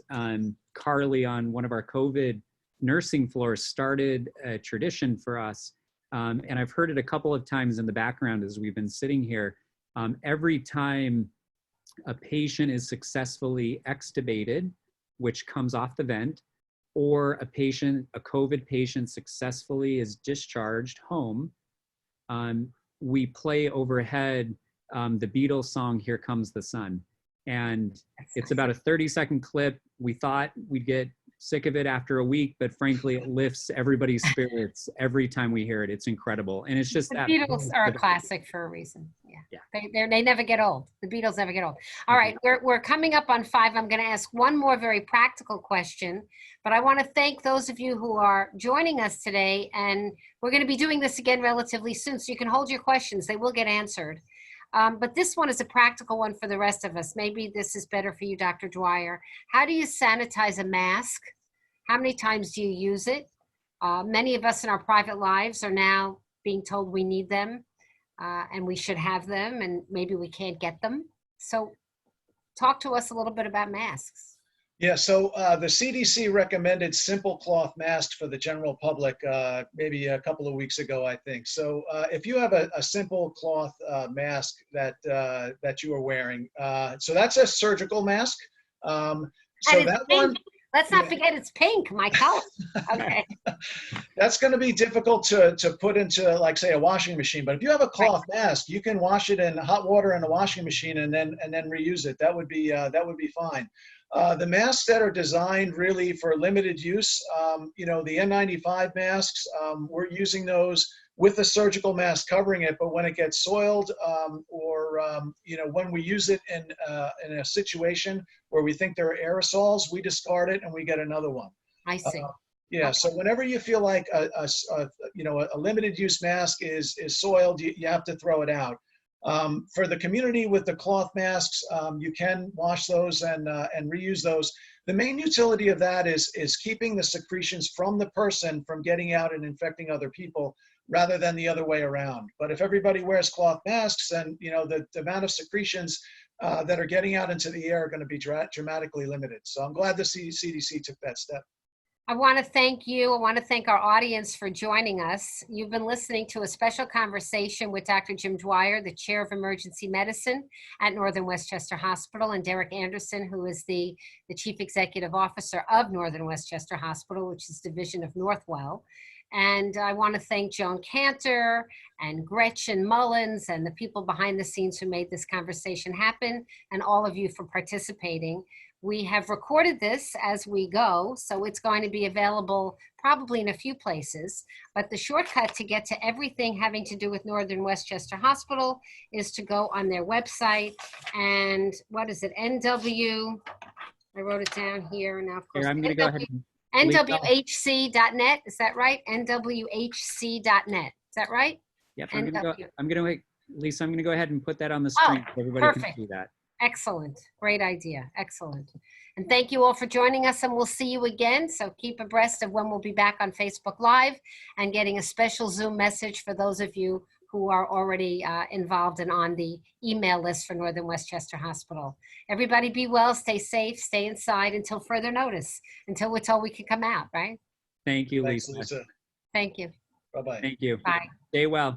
Carly, on one of our COVID nursing floors, started a tradition for us. And I've heard it a couple of times in the background as we've been sitting here. Every time a patient is successfully extubated, which comes off the vent, or a COVID patient successfully is discharged home, we play overhead the Beatles song, Here Comes the Sun. And it's about a 30-second clip. We thought we'd get sick of it after a week, but frankly, it lifts everybody's spirits every time we hear it. It's incredible. And it's just the Beatles are a classic for a reason. Yeah. They never get old. The Beatles never get old. All right, we're coming up on 5. I'm going to ask one more very practical question, but I want to thank those of you who are joining us today. And we're going to be doing this again relatively soon, so you can hold your questions. They will get answered. But this one is a practical one for the rest of us. Maybe this is better for you, Dr. Dwyer. How do you sanitize a mask? How many times do you use it? Many of us in our private lives are now being told we need them and we should have them, and maybe we can't get them. So talk to us a little bit about masks. Yeah, so the CDC recommended simple cloth masks for the general public maybe a couple of weeks ago, I think. So if you have a simple cloth mask that you are wearing, so that's a surgical mask. So that one, let's not forget it's pink, my color. Okay. That's going to be difficult to put into, like, say, a washing machine. But if you have a cloth mask, you can wash it in hot water in a washing machine and then reuse it. That would be fine. The masks that are designed really for limited use, the N95 masks, we're using those with a surgical mask covering it, but when it gets soiled when we use it in a situation where we think there are aerosols, we discard it and we get another one. I see. Yeah, Okay. so whenever you feel like a limited use mask is soiled, you have to throw it out. For the community with the cloth masks, you can wash those and reuse those. The main utility of that is keeping the secretions from the person from getting out and infecting other people, rather than the other way around. But if everybody wears cloth masks, then the amount of secretions that are getting out into the air are going to be dramatically limited. So I'm glad the CDC took that step. I want to thank you. I want to thank our audience for joining us. You've been listening to a special conversation with Dr. Jim Dwyer, the Chair of Emergency Medicine at Northern Westchester Hospital, and Derek Anderson, who is the Chief Executive Officer of Northern Westchester Hospital, which is division of Northwell. And I want to thank Joan Cantor and Gretchen Mullins and the people behind the scenes who made this conversation happen, and all of you for participating. We have recorded this as we go, so it's going to be available probably in a few places, but the shortcut to get to everything having to do with Northern Westchester Hospital is to go on their website. And what is it? I wrote it down here. Now, of course, Here, I'm going to go ahead and NWHC.net. Is that right? NWHC.net. Is that right? Yep, Lisa, I'm going to go ahead and put that on the screen so everybody perfect. can see that. Excellent. Great idea. Excellent. And thank you all for joining us, and we'll see you again. So keep abreast of when we'll be back on Facebook Live and getting a special Zoom message for those of you who are already involved and on the email list for Northern Westchester Hospital. Everybody be well, stay safe, stay inside until further notice, until we're told we can come out, right? Thank you, Thanks, Lisa. Lisa. Thank you. Bye-bye. Thank you. Bye. Stay well.